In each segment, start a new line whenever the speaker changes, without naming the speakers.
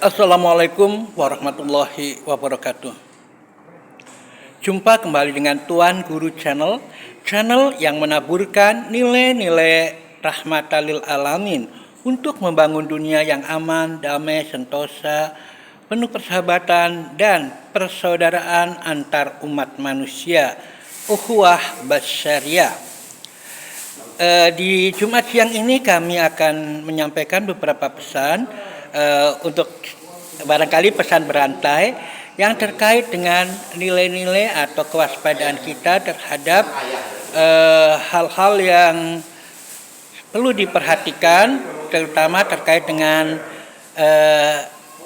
Assalamualaikum warahmatullahi wabarakatuh. Jumpa kembali dengan Tuan Guru Channel, channel yang menaburkan nilai-nilai rahmatan lil alamin untuk membangun dunia yang aman, damai, sentosa, penuh persahabatan dan persaudaraan antar umat manusia, ukhuwah basyariah. Di Jumat siang ini kami akan menyampaikan beberapa pesan untuk barangkali pesan berantai yang terkait dengan nilai-nilai atau kewaspadaan kita terhadap hal-hal yang perlu diperhatikan, terutama terkait dengan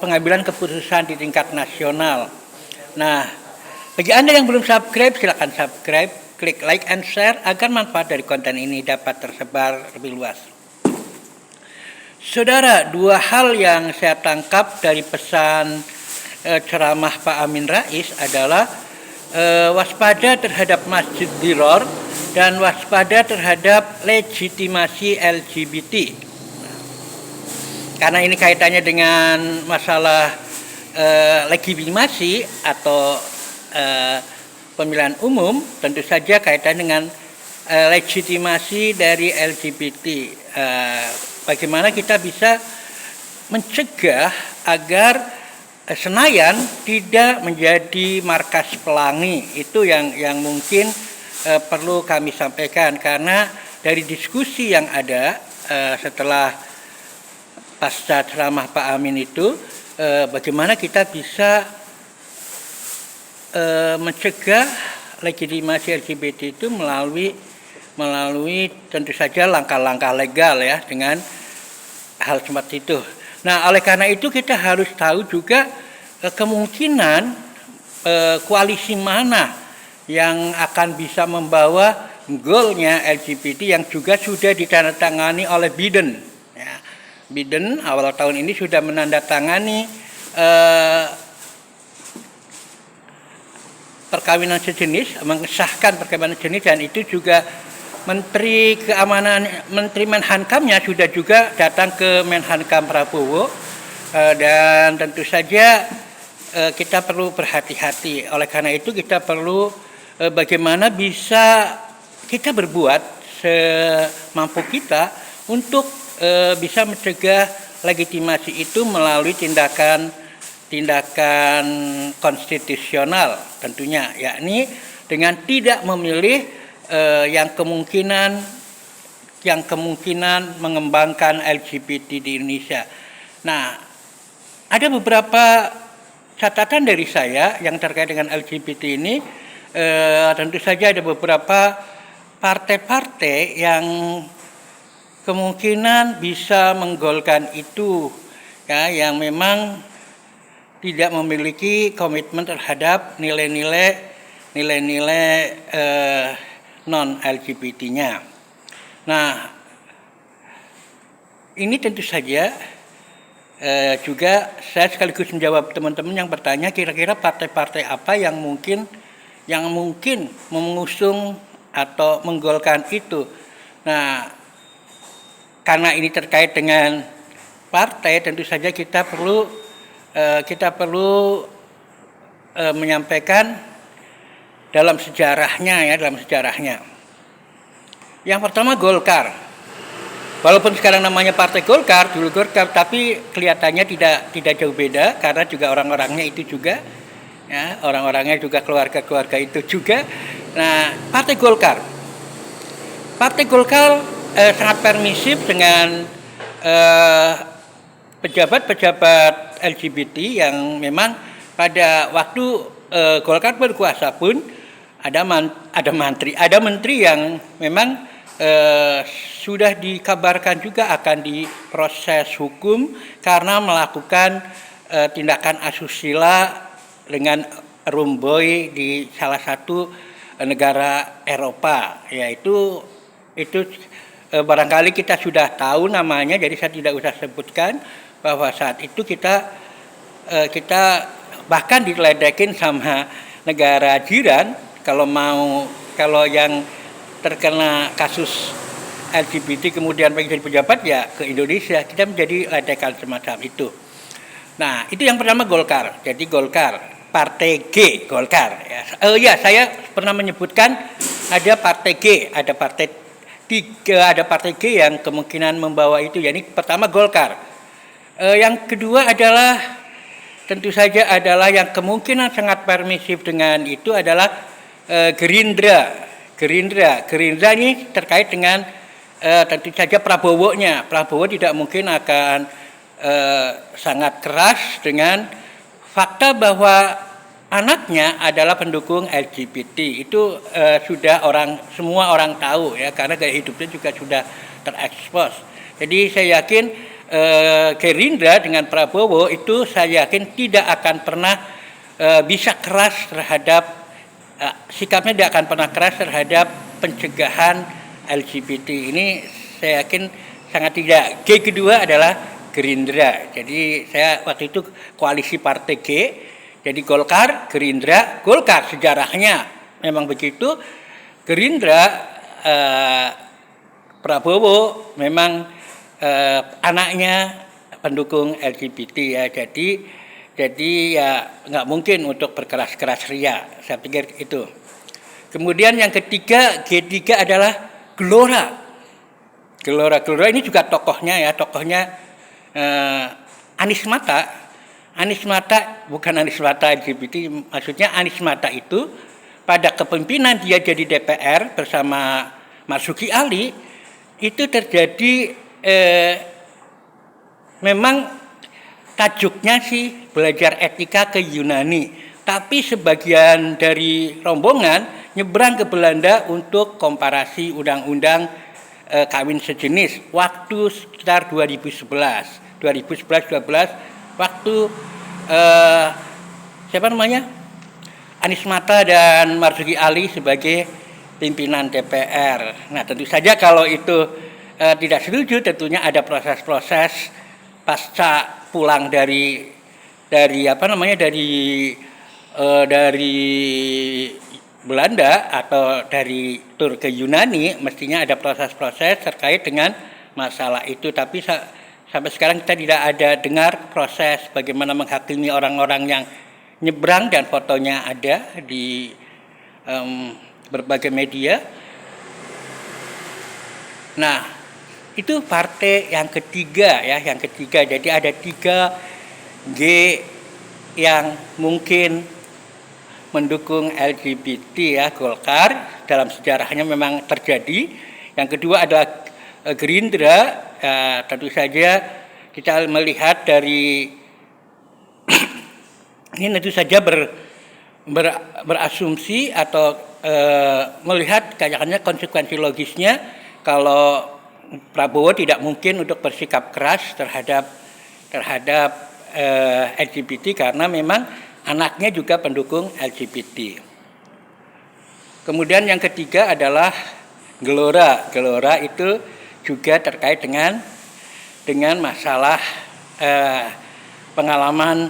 pengambilan keputusan di tingkat nasional. Nah, bagi Anda yang belum subscribe, silakan subscribe, klik like and share agar manfaat dari konten ini dapat tersebar lebih luas. Saudara, dua hal yang saya tangkap dari pesan ceramah Pak Amin Rais adalah waspada terhadap masjid diror dan waspada terhadap legitimasi LGBT. Karena ini kaitannya dengan masalah legitimasi atau pemilihan umum, tentu saja kaitan dengan legitimasi dari LGBT. Bagaimana kita bisa mencegah agar Senayan tidak menjadi markas pelangi. Itu yang mungkin perlu kami sampaikan, karena dari diskusi yang ada setelah pasca ceramah Pak Amin itu, bagaimana kita bisa mencegah legitimasi LGBT itu melalui tentu saja langkah-langkah legal ya, dengan hal seperti itu. Nah, oleh karena itu kita harus tahu juga kemungkinan koalisi mana yang akan bisa membawa goalnya LGBT yang juga sudah ditandatangani oleh Biden. Ya, Biden awal tahun ini sudah menandatangani perkawinan sejenis, mengesahkan perkawinan sejenis, dan itu juga Menteri Menhankamnya sudah juga datang ke Menhankam Prabowo, dan tentu saja kita perlu berhati-hati. Oleh karena itu kita perlu bagaimana bisa kita berbuat semampu kita untuk bisa mencegah legitimasi itu melalui tindakan konstitusional tentunya, yakni dengan tidak memilih yang kemungkinan mengembangkan LGBT di Indonesia. Nah, ada beberapa catatan dari saya yang terkait dengan LGBT ini. Tentu saja ada beberapa partai-partai yang kemungkinan bisa menggolkan itu, ya, yang memang tidak memiliki komitmen terhadap nilai-nilai non-LGBT-nya. Nah, ini tentu saja juga saya sekaligus menjawab teman-teman yang bertanya kira-kira partai-partai apa yang mungkin mengusung atau menggolkan itu. Nah, karena ini terkait dengan partai, tentu saja kita perlu menyampaikan dalam sejarahnya. Yang pertama Golkar. Walaupun sekarang namanya Partai Golkar, dulu Golkar, tapi kelihatannya tidak jauh beda, karena juga orang-orangnya itu juga, ya, orang-orangnya juga keluarga itu juga. Nah, Partai Golkar sangat permisif dengan pejabat-pejabat LGBT yang memang pada waktu Golkar berkuasa pun ada menteri yang memang sudah dikabarkan juga akan diproses hukum karena melakukan tindakan asusila dengan rumboy di salah satu negara Eropa, yaitu barangkali kita sudah tahu namanya, jadi saya tidak usah sebutkan, bahwa saat itu kita bahkan diledekin sama negara jiran kalau yang terkena kasus LGBT kemudian menjadi pejabat ya ke Indonesia, kita menjadi ledekan semacam itu. Nah, itu yang pertama Golkar. Jadi Golkar, Partai G, Golkar. Ya, ya saya pernah menyebutkan ada Partai G, ada Partai tiga, ada Partai G yang kemungkinan membawa itu. Yani pertama Golkar. Yang kedua adalah tentu saja adalah yang kemungkinan sangat permisif dengan itu adalah Gerindra. Gerindra ini terkait dengan tentu saja Prabowo-nya. Prabowo tidak mungkin akan sangat keras dengan fakta bahwa anaknya adalah pendukung LGBT. Itu sudah semua orang tahu ya, karena gaya hidupnya juga sudah terekspos. Jadi saya yakin Gerindra dengan Prabowo itu saya yakin tidak akan pernah bisa keras terhadap sikapnya tidak akan pernah keras terhadap pencegahan LGBT. Ini saya yakin sangat tidak. G kedua adalah Gerindra. Jadi saya waktu itu koalisi Partai G. Jadi Golkar, Gerindra, Golkar sejarahnya memang begitu. Gerindra, Prabowo memang anaknya pendukung LGBT ya. Jadi ya nggak mungkin untuk berkeras-keras ria. Saya pikir itu. Kemudian yang ketiga, G3 adalah Gelora. Gelora ini juga tokohnya Anies Mata bukan Anies Mata LGBT, maksudnya Anies Mata itu pada kepemimpinan dia jadi DPR bersama Marzuki Ali itu terjadi memang tajuknya sih belajar etika ke Yunani, tapi sebagian dari rombongan nyebrang ke Belanda untuk komparasi undang-undang kawin sejenis waktu sekitar 2011-12 waktu Anies Mata dan Marzuki Ali sebagai pimpinan DPR. Nah, tentu saja kalau itu tidak setuju, tentunya ada proses-proses pasca pulang dari Belanda atau dari tur ke Yunani, mestinya ada proses-proses terkait dengan masalah itu. Tapi sampai sekarang kita tidak ada dengar proses bagaimana menghakimi orang-orang yang nyebrang dan fotonya ada di berbagai media. Nah, itu partai yang ketiga ya, Jadi ada 3 G yang mungkin mendukung LGBT ya, Golkar dalam sejarahnya memang terjadi. Yang kedua adalah Gerindra. Tentu saja kita melihat dari ini tentu saja berasumsi atau melihat kayaknya konsekuensi logisnya kalau Prabowo tidak mungkin untuk bersikap keras terhadap LGBT karena memang anaknya juga pendukung LGBT. Kemudian yang ketiga adalah Gelora. Gelora itu juga terkait dengan masalah pengalaman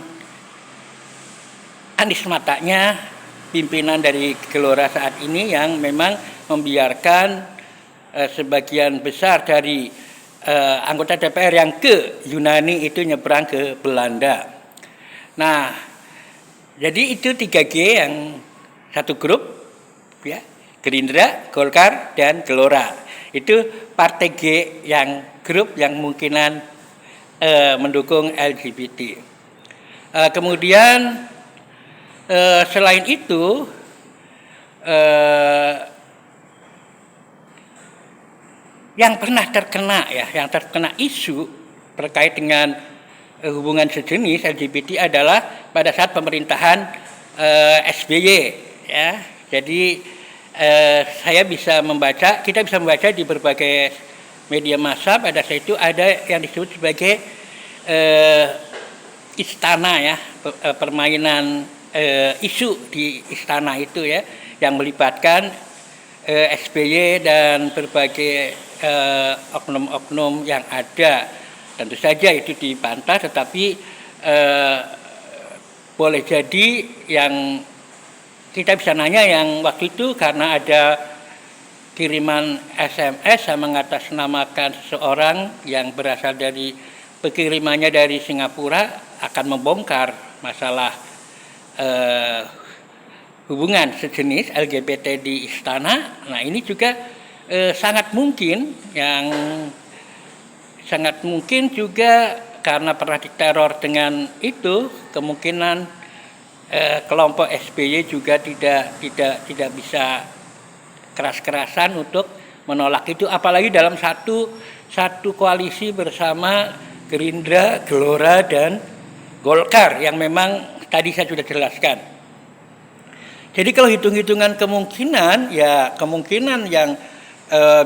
Anies Matanya, pimpinan dari Gelora saat ini yang memang membiarkan sebagian besar dari anggota DPR yang ke Yunani itu nyebrang ke Belanda. Nah, jadi itu 3G yang satu grup ya, Gerindra, Golkar, dan Gelora. Itu partai G yang grup yang kemungkinan mendukung LGBT. Kemudian selain itu yang terkena isu terkait dengan hubungan sejenis LGBT adalah pada saat pemerintahan SBY ya. Jadi kita bisa membaca di berbagai media massa pada saat itu ada yang disebut sebagai istana ya, permainan isu di istana itu ya, yang melibatkan SBY dan berbagai oknum-oknum yang ada. Tentu saja itu dibantah, tetapi boleh jadi yang kita bisa nanya yang waktu itu karena ada kiriman SMS yang mengatasnamakan seseorang yang berasal dari pengirimannya dari Singapura akan membongkar masalah hubungan sejenis LGBT di istana. Nah, ini juga sangat mungkin juga karena pernah diteror dengan itu, kemungkinan kelompok SBY juga tidak bisa keras-kerasan untuk menolak itu, apalagi dalam satu koalisi bersama Gerindra, Gelora, dan Golkar yang memang tadi saya sudah jelaskan. Jadi kalau hitung-hitungan kemungkinan yang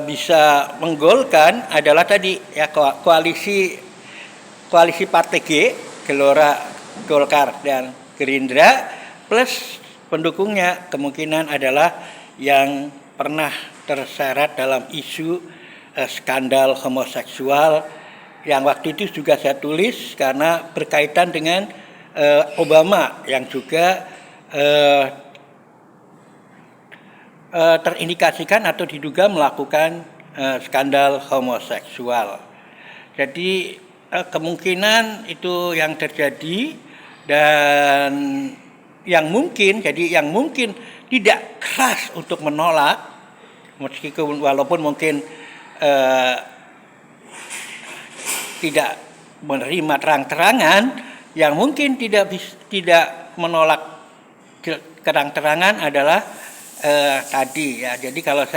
bisa menggolkan adalah tadi ya koalisi partai G, Gelora, Golkar, dan Gerindra, plus pendukungnya kemungkinan adalah yang pernah terseret dalam isu skandal homoseksual yang waktu itu juga saya tulis karena berkaitan dengan Obama yang juga terindikasikan atau diduga melakukan skandal homoseksual. Jadi kemungkinan itu yang terjadi, dan yang mungkin tidak keras untuk menolak, meskipun walaupun mungkin tidak menerima terang-terangan, yang mungkin tidak menolak terang-terangan adalah tadi ya. Jadi kalau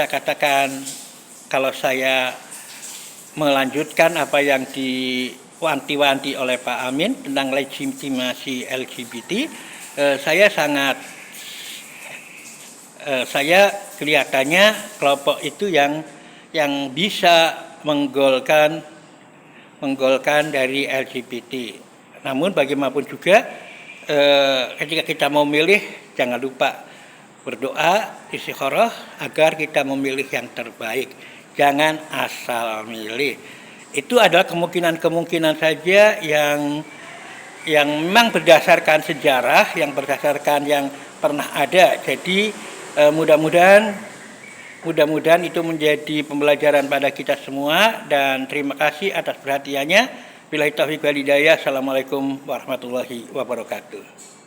saya melanjutkan apa yang diwanti-wanti oleh Pak Amin tentang legitimasi LGBT, saya kelihatannya kelompok itu yang bisa menggolkan dari LGBT. Namun bagaimanapun juga ketika kita mau milih, jangan lupa berdoa, istikharah agar kita memilih yang terbaik. Jangan asal milih. Itu adalah kemungkinan saja yang memang berdasarkan sejarah, yang berdasarkan yang pernah ada. Jadi mudah-mudahan itu menjadi pembelajaran pada kita semua, dan terima kasih atas perhatiannya. Billahi taufiq wal hidayah. Assalamualaikum warahmatullahi wabarakatuh.